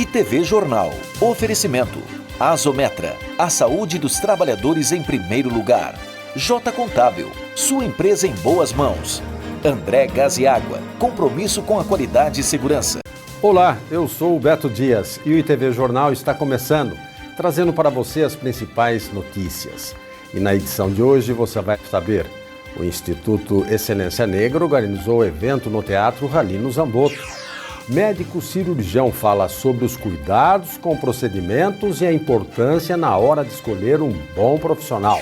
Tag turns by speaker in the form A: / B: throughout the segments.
A: e TV Jornal. Oferecimento. Azometra. A saúde dos trabalhadores em primeiro lugar. J Contábil. Sua empresa em boas mãos. André Gás e Água. Compromisso com a qualidade e segurança.
B: Olá, eu sou o Beto Dias e o ITV Jornal está começando, trazendo para você as principais notícias. E na edição de hoje você vai saber: o Instituto Excelência Negra organizou evento no Teatro Ralino Zamboto. Médico cirurgião fala sobre os cuidados com procedimentos e a importância na hora de escolher um bom profissional.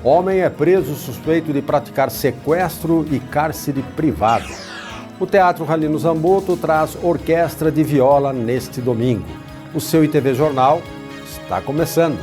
B: Homem é preso suspeito de praticar sequestro e cárcere privado. O Teatro Ralino Zamboto traz orquestra de viola neste domingo. O seu ITV Jornal está começando.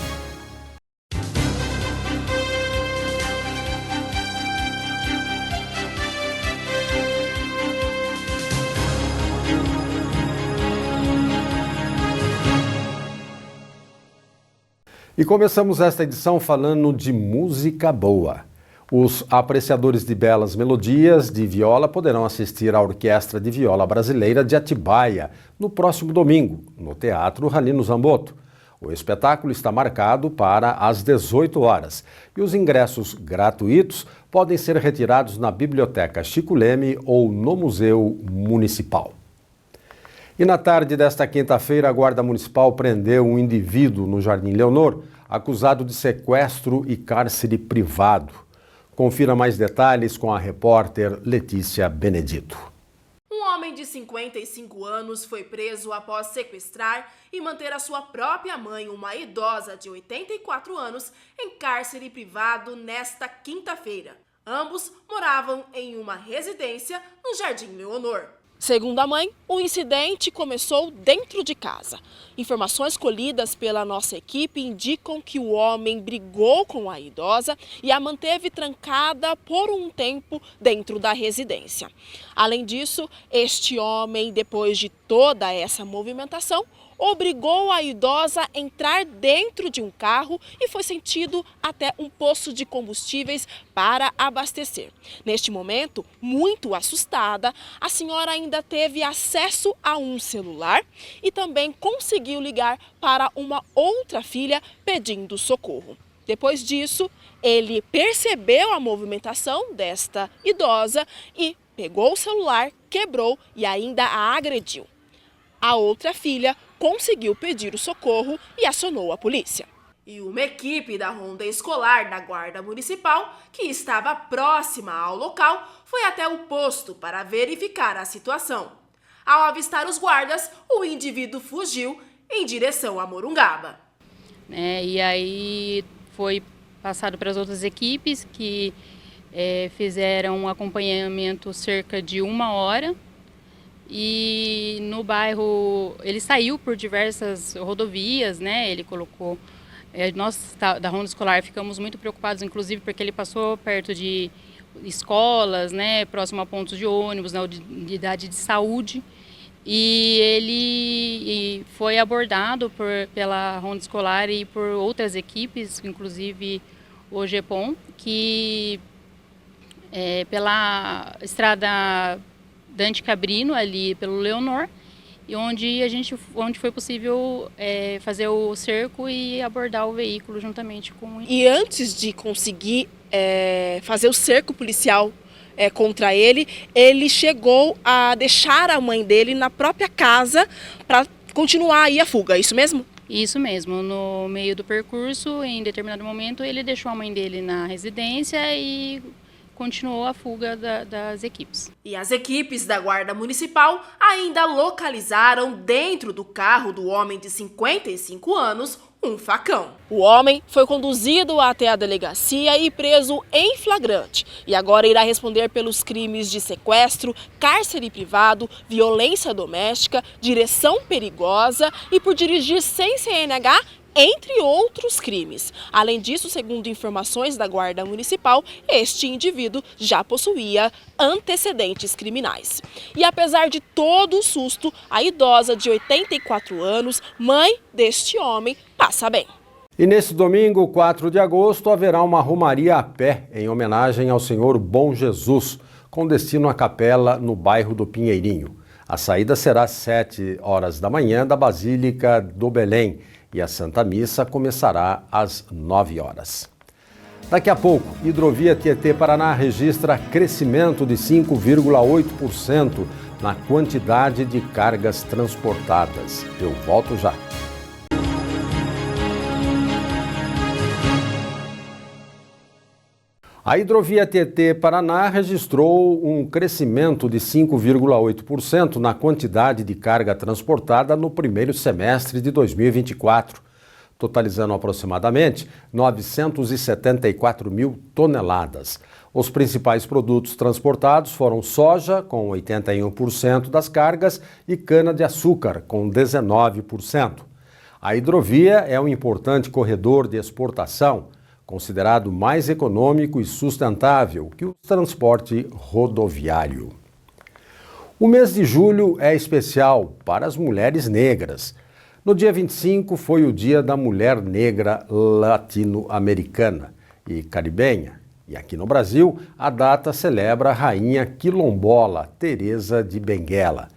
B: E começamos esta edição falando de música boa. Os apreciadores de belas melodias de viola poderão assistir à Orquestra de Viola Brasileira de Atibaia no próximo domingo, no Teatro Ralino Zamboto. O espetáculo está marcado para às 18 horas e os ingressos gratuitos podem ser retirados na Biblioteca Chico Leme ou no Museu Municipal. E na tarde desta quinta-feira, a Guarda Municipal prendeu um indivíduo no Jardim Leonor, acusado de sequestro e cárcere privado. Confira mais detalhes com a repórter Letícia Benedito.
C: Um homem de 55 anos foi preso após sequestrar e manter a sua própria mãe, uma idosa de 84 anos, em cárcere privado nesta quinta-feira. Ambos moravam em uma residência no Jardim Leonor. Segundo a mãe, o incidente começou dentro de casa. Informações colhidas pela nossa equipe indicam que o homem brigou com a idosa e a manteve trancada por um tempo dentro da residência. Além disso, este homem, depois de toda essa movimentação, obrigou a idosa a entrar dentro de um carro e foi sentido até um poço de combustíveis para abastecer. Neste momento, muito assustada, a senhora ainda teve acesso a um celular e também conseguiu ligar para uma outra filha pedindo socorro. Depois disso, ele percebeu a movimentação desta idosa e pegou o celular, quebrou e ainda a agrediu. A outra filha conseguiu pedir o socorro e acionou a polícia. E uma equipe da Ronda Escolar da Guarda Municipal, que estava próxima ao local, foi até o posto para verificar a situação. Ao avistar os guardas, o indivíduo fugiu em direção a Morungaba.
D: E aí foi passado para as outras equipes que fizeram um acompanhamento cerca de 1 hora. E no bairro, ele saiu por diversas rodovias, ele colocou... Nós da Ronda Escolar ficamos muito preocupados, inclusive porque ele passou perto de escolas, próximo a pontos de ônibus, na unidade de saúde. E ele foi abordado pela Ronda Escolar e por outras equipes, inclusive o GEPOM, que pela estrada Dante Cabrino, ali pelo Leonor, e onde foi possível fazer o cerco e abordar o veículo juntamente com...
C: E antes de conseguir fazer o cerco policial contra ele, ele chegou a deixar a mãe dele na própria casa para continuar aí a fuga, é isso mesmo?
D: Isso mesmo, no meio do percurso, em determinado momento, ele deixou a mãe dele na residência e continuou a fuga das equipes.
C: E as equipes da Guarda Municipal ainda localizaram dentro do carro do homem de 55 anos um facão. O homem foi conduzido até a delegacia e preso em flagrante. E agora irá responder pelos crimes de sequestro, cárcere privado, violência doméstica, direção perigosa e por dirigir sem CNH, entre outros crimes. Além disso, segundo informações da Guarda Municipal, este indivíduo já possuía antecedentes criminais. E apesar de todo o susto, a idosa de 84 anos, mãe deste homem, passa bem.
B: E nesse domingo, 4 de agosto, haverá uma romaria a pé em homenagem ao Senhor Bom Jesus, com destino à capela no bairro do Pinheirinho. A saída será às 7 horas da manhã da Basílica do Belém e a Santa Missa começará às 9 horas. Daqui a pouco, Hidrovia Tietê-Paraná registra crescimento de 5,8% na quantidade de cargas transportadas. Eu volto já. A Hidrovia Tietê-Paraná registrou um crescimento de 5,8% na quantidade de carga transportada no primeiro semestre de 2024, totalizando aproximadamente 974 mil toneladas. Os principais produtos transportados foram soja, com 81% das cargas, e cana-de-açúcar, com 19%. A hidrovia é um importante corredor de exportação, considerado mais econômico e sustentável que o transporte rodoviário. O mês de julho é especial para as mulheres negras. No dia 25 foi o Dia da Mulher Negra Latino-Americana e Caribenha. E aqui no Brasil, a data celebra a rainha quilombola Teresa de Benguela.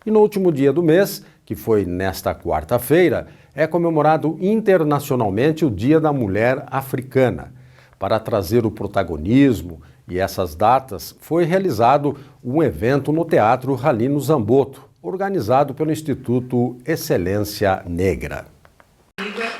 B: E no último dia do mês, que foi nesta quarta-feira, é comemorado internacionalmente o Dia da Mulher Africana. Para trazer o protagonismo e essas datas, foi realizado um evento no Teatro Ralino Zamboto, organizado pelo Instituto Excelência Negra.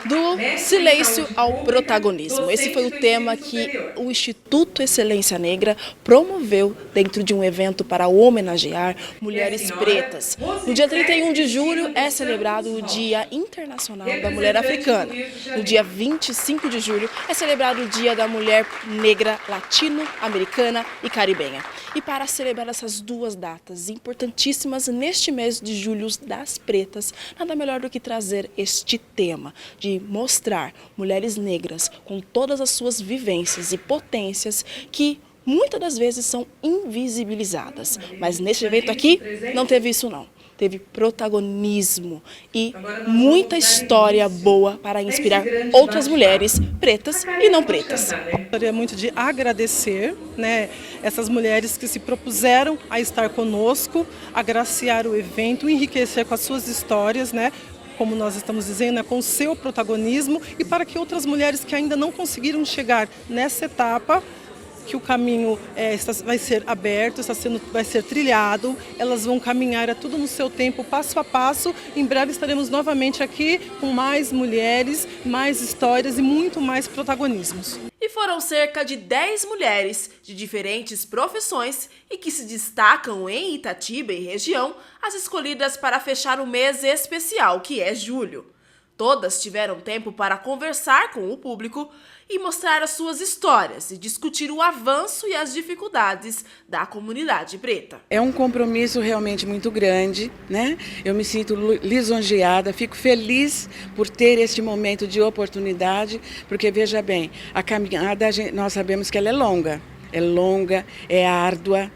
E: Do silêncio ao protagonismo. Esse foi o tema que o Instituto Excelência Negra promoveu dentro de um evento para homenagear mulheres pretas. No dia 31 de julho é celebrado o Dia Internacional da Mulher Africana. No dia 25 de julho é celebrado o Dia da Mulher Negra Latino-Americana e Caribenha. E para celebrar essas duas datas importantíssimas neste mês de julho das pretas, nada melhor do que trazer este tema de mostrar mulheres negras com todas as suas vivências e potências que muitas das vezes são invisibilizadas. Mas neste evento aqui não teve isso não. Teve protagonismo e muita história boa para inspirar outras mulheres pretas e não pretas.
F: Gostaria muito de agradecer, essas mulheres que se propuseram a estar conosco, agraciar o evento, enriquecer com as suas histórias, como nós estamos dizendo, com o seu protagonismo, e para que outras mulheres que ainda não conseguiram chegar nessa etapa, que o caminho vai ser aberto, vai ser trilhado, elas vão caminhar tudo no seu tempo, passo a passo. Em breve estaremos novamente aqui com mais mulheres, mais histórias e muito mais protagonismos.
C: E foram cerca de 10 mulheres de diferentes profissões e que se destacam em Itatiba e região, as escolhidas para fechar o mês especial, que é julho. Todas tiveram tempo para conversar com o público e mostrar as suas histórias e discutir o avanço e as dificuldades da comunidade preta.
G: É um compromisso realmente muito grande, Eu me sinto lisonjeada, fico feliz por ter este momento de oportunidade, porque veja bem, a caminhada nós sabemos que ela é longa, é árdua,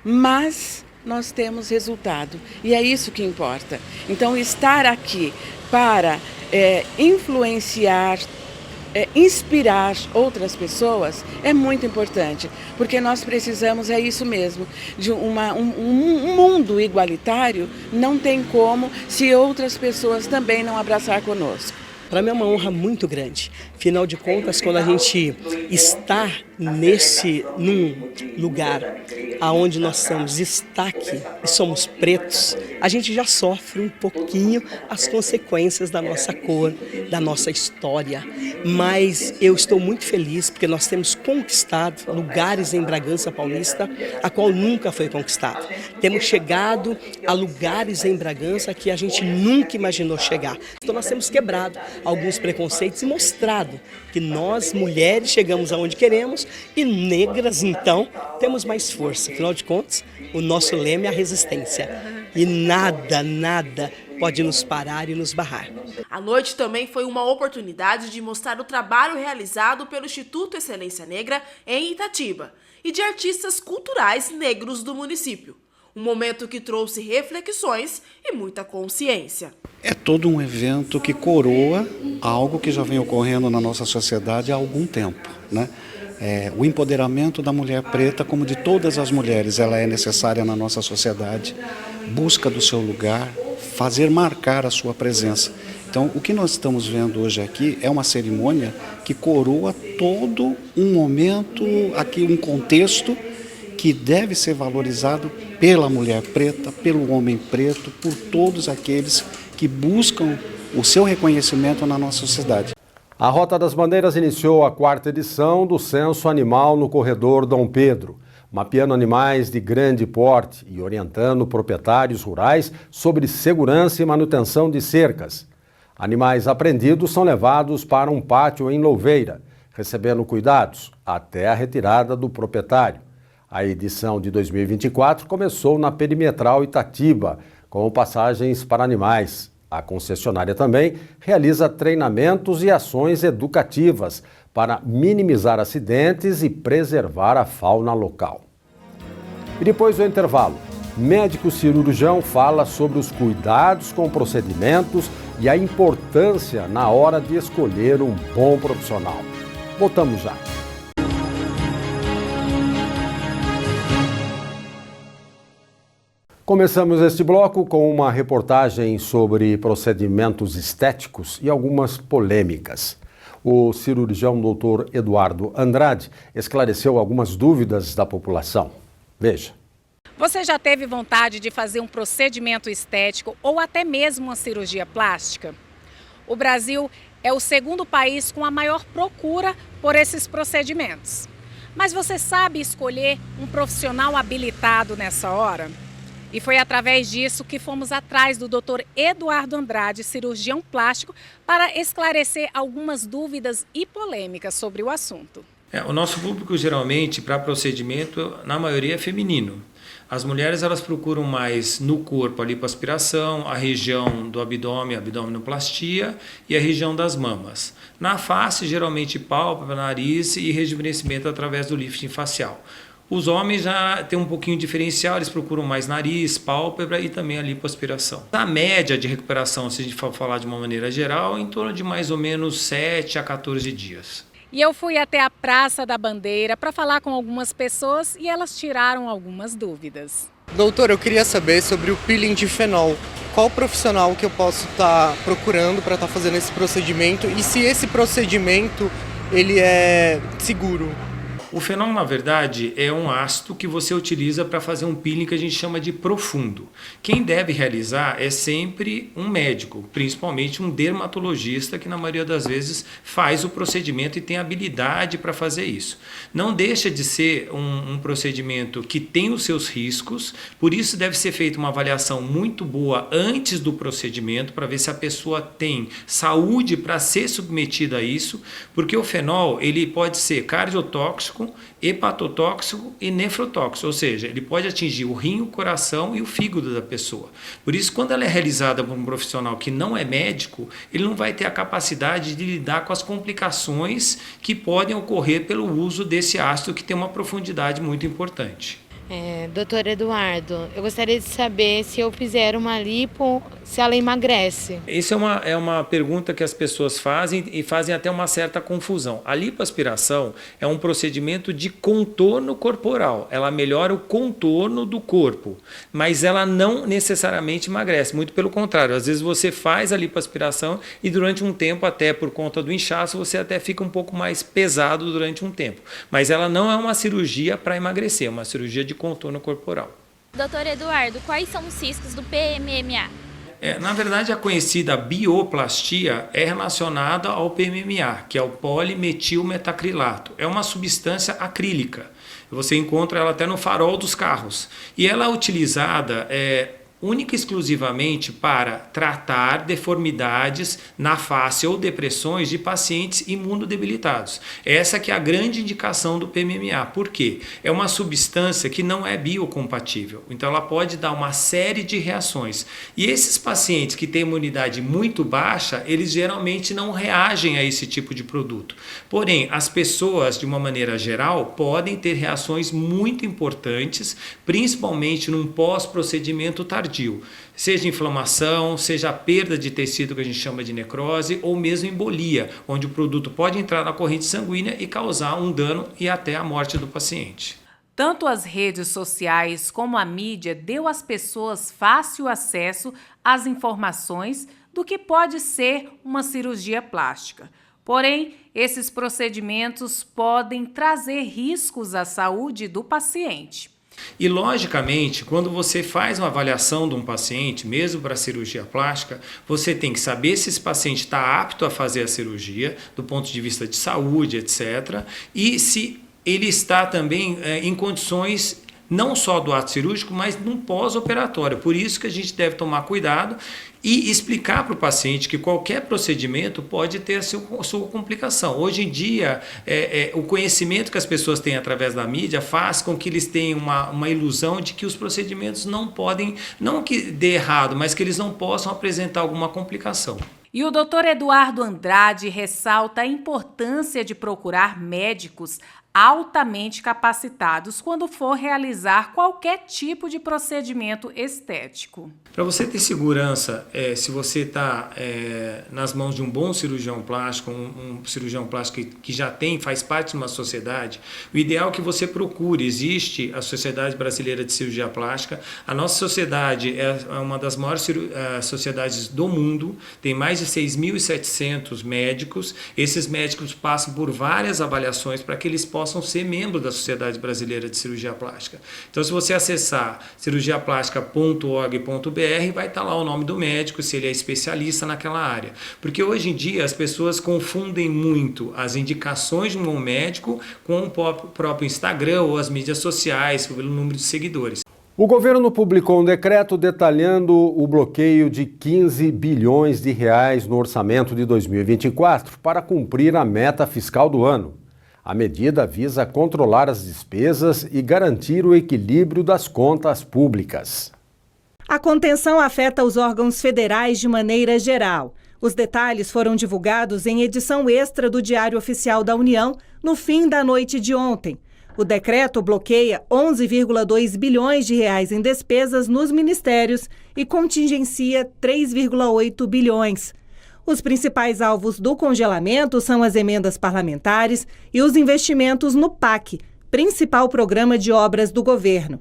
G: mas nós temos resultado e é isso que importa. Então estar aqui para influenciar, inspirar outras pessoas é muito importante, porque nós precisamos, é isso mesmo, de um mundo igualitário. Não tem como se outras pessoas também não abraçar conosco.
H: Para mim é uma honra muito grande. Afinal de contas, quando a gente está num lugar aonde nós somos destaque e somos pretos, a gente já sofre um pouquinho as consequências da nossa cor, da nossa história. Mas eu estou muito feliz porque nós temos conquistado lugares em Bragança Paulista a qual nunca foi conquistado. Temos chegado a lugares em Bragança que a gente nunca imaginou chegar. Então nós temos quebrado alguns preconceitos e mostrado que nós, mulheres, chegamos aonde queremos e negras, então, temos mais força. Afinal de contas, o nosso lema é a resistência. E nada pode nos parar e nos barrar.
C: A noite também foi uma oportunidade de mostrar o trabalho realizado pelo Instituto Excelência Negra em Itatiba e de artistas culturais negros do município. Um momento que trouxe reflexões e muita consciência.
I: É todo um evento que coroa algo que já vem ocorrendo na nossa sociedade há algum tempo, O empoderamento da mulher preta, como de todas as mulheres, ela é necessária na nossa sociedade busca do seu lugar, fazer marcar a sua presença. Então, o que nós estamos vendo hoje aqui é uma cerimônia que coroa todo um momento, aqui um contexto que deve ser valorizado pela mulher preta, pelo homem preto, por todos aqueles que buscam o seu reconhecimento na nossa sociedade.
B: A Rota das Bandeiras iniciou a 4ª edição do Censo Animal no Corredor Dom Pedro, mapeando animais de grande porte e orientando proprietários rurais sobre segurança e manutenção de cercas. Animais apreendidos são levados para um pátio em Louveira, recebendo cuidados até a retirada do proprietário. A edição de 2024 começou na Perimetral Itatiba, com passagens para animais. A concessionária também realiza treinamentos e ações educativas para minimizar acidentes e preservar a fauna local. E depois do intervalo, médico cirurgião fala sobre os cuidados com procedimentos e a importância na hora de escolher um bom profissional. Voltamos já. Começamos este bloco com uma reportagem sobre procedimentos estéticos e algumas polêmicas. O cirurgião Dr. Eduardo Andrade esclareceu algumas dúvidas da população. Veja.
J: Você já teve vontade de fazer um procedimento estético ou até mesmo uma cirurgia plástica? O Brasil é o segundo país com a maior procura por esses procedimentos. Mas você sabe escolher um profissional habilitado nessa hora? E foi através disso que fomos atrás do Dr. Eduardo Andrade, cirurgião plástico, para esclarecer algumas dúvidas e polêmicas sobre o assunto.
K: O nosso público geralmente para procedimento, na maioria é feminino. As mulheres elas procuram mais no corpo a lipoaspiração, a região do abdômen, abdominoplastia e a região das mamas. Na face, geralmente pálpebra, nariz e rejuvenescimento através do lifting facial. Os homens já têm um pouquinho diferencial, eles procuram mais nariz, pálpebra e também a lipoaspiração. A média de recuperação, se a gente for falar de uma maneira geral, em torno de mais ou menos 7 a 14 dias.
J: E eu fui até a Praça da Bandeira para falar com algumas pessoas e elas tiraram algumas dúvidas.
L: Doutor, eu queria saber sobre o peeling de fenol. Qual profissional que eu posso estar procurando para estar fazendo esse procedimento e se esse procedimento ele é seguro?
K: O fenol, na verdade, é um ácido que você utiliza para fazer um peeling que a gente chama de profundo. Quem deve realizar é sempre um médico, principalmente um dermatologista, que na maioria das vezes faz o procedimento e tem habilidade para fazer isso. Não deixa de ser um procedimento que tem os seus riscos, por isso deve ser feita uma avaliação muito boa antes do procedimento, para ver se a pessoa tem saúde para ser submetida a isso, porque o fenol ele pode ser cardiotóxico, hepatotóxico e nefrotóxico, ou seja, ele pode atingir o rim, o coração e o fígado da pessoa. Por isso, quando ela é realizada por um profissional que não é médico, ele não vai ter a capacidade de lidar com as complicações que podem ocorrer pelo uso desse ácido que tem uma profundidade muito importante.
M: Doutor Eduardo, eu gostaria de saber se eu fizer uma lipo, se ela emagrece.
K: Isso é uma pergunta que as pessoas fazem e fazem até uma certa confusão. A lipoaspiração é um procedimento de contorno corporal. Ela melhora o contorno do corpo, mas ela não necessariamente emagrece. Muito pelo contrário, às vezes você faz a lipoaspiração e durante um tempo, até por conta do inchaço, você até fica um pouco mais pesado durante um tempo. Mas ela não é uma cirurgia para emagrecer, é uma cirurgia de contorno corporal.
N: Doutor Eduardo, quais são os riscos do PMMA?
K: Na verdade, a conhecida bioplastia é relacionada ao PMMA, que é o polimetilmetacrilato. É uma substância acrílica. Você encontra ela até no farol dos carros. E ela é utilizada única e exclusivamente para tratar deformidades na face ou depressões de pacientes imunodebilitados. Essa que é a grande indicação do PMMA. Por quê? É uma substância que não é biocompatível. Então ela pode dar uma série de reações. E esses pacientes que têm imunidade muito baixa, eles geralmente não reagem a esse tipo de produto. Porém, as pessoas, de uma maneira geral, podem ter reações muito importantes, principalmente num pós-procedimento tardio. Seja inflamação, seja a perda de tecido que a gente chama de necrose ou mesmo embolia, onde o produto pode entrar na corrente sanguínea e causar um dano e até a morte do paciente.
J: Tanto as redes sociais como a mídia deu às pessoas fácil acesso às informações do que pode ser uma cirurgia plástica. Porém, esses procedimentos podem trazer riscos à saúde do paciente.
K: E, logicamente, quando você faz uma avaliação de um paciente, mesmo para cirurgia plástica, você tem que saber se esse paciente está apto a fazer a cirurgia, do ponto de vista de saúde, etc. E se ele está também em condições não só do ato cirúrgico, mas num pós-operatório. Por isso que a gente deve tomar cuidado e explicar para o paciente que qualquer procedimento pode ter a sua complicação. Hoje em dia, o conhecimento que as pessoas têm através da mídia faz com que eles tenham uma ilusão de que os procedimentos não podem, não que dê errado, mas que eles não possam apresentar alguma complicação.
J: E o Dr. Eduardo Andrade ressalta a importância de procurar médicos altamente capacitados quando for realizar qualquer tipo de procedimento estético.
K: Para você ter segurança, se você está nas mãos de um bom cirurgião plástico, um cirurgião plástico que já faz parte de uma sociedade, o ideal é que você procure. Existe a Sociedade Brasileira de Cirurgia Plástica. A nossa sociedade é uma das maiores sociedades do mundo, tem mais de 6.700 médicos. Esses médicos passam por várias avaliações para que eles possam ser membros da Sociedade Brasileira de Cirurgia Plástica. Então, se você acessar cirurgiaplástica.org.br, vai estar lá o nome do médico, se ele é especialista naquela área. Porque hoje em dia as pessoas confundem muito as indicações de um bom médico com o próprio Instagram ou as mídias sociais, pelo número de seguidores.
B: O governo publicou um decreto detalhando o bloqueio de 15 bilhões de reais no orçamento de 2024 para cumprir a meta fiscal do ano. A medida visa controlar as despesas e garantir o equilíbrio das contas públicas.
O: A contenção afeta os órgãos federais de maneira geral. Os detalhes foram divulgados em edição extra do Diário Oficial da União no fim da noite de ontem. O decreto bloqueia 11,2 bilhões de reais em despesas nos ministérios e contingencia 3,8 bilhões. Os principais alvos do congelamento são as emendas parlamentares e os investimentos no PAC, principal programa de obras do governo.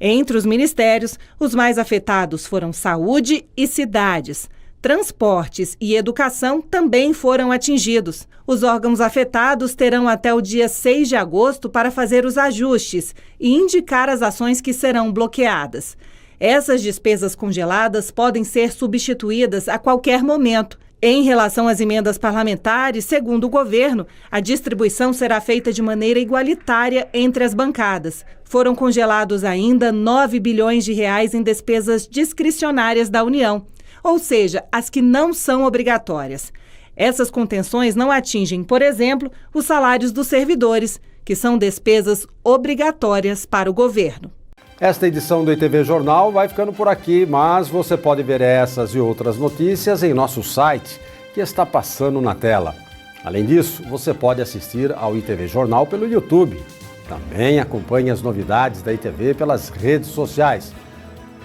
O: Entre os ministérios, os mais afetados foram saúde e cidades. Transportes e educação também foram atingidos. Os órgãos afetados terão até o dia 6 de agosto para fazer os ajustes e indicar as ações que serão bloqueadas. Essas despesas congeladas podem ser substituídas a qualquer momento. Em relação às emendas parlamentares, segundo o governo, a distribuição será feita de maneira igualitária entre as bancadas. Foram congelados ainda 9 bilhões de reais em despesas discricionárias da União, ou seja, as que não são obrigatórias. Essas contenções não atingem, por exemplo, os salários dos servidores, que são despesas obrigatórias para o governo.
B: Esta edição do ITV Jornal vai ficando por aqui, mas você pode ver essas e outras notícias em nosso site, que está passando na tela. Além disso, você pode assistir ao ITV Jornal pelo YouTube. Também acompanhe as novidades da ITV pelas redes sociais.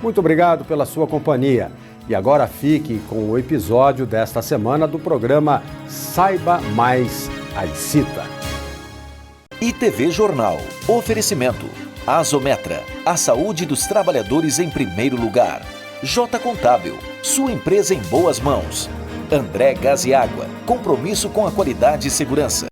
B: Muito obrigado pela sua companhia. E agora fique com o episódio desta semana do programa Saiba Mais Aicita.
A: ITV Jornal. Oferecimento. Azometra. A saúde dos trabalhadores em primeiro lugar. Jota Contábil. Sua empresa em boas mãos. André Gás e Água. Compromisso com a qualidade e segurança.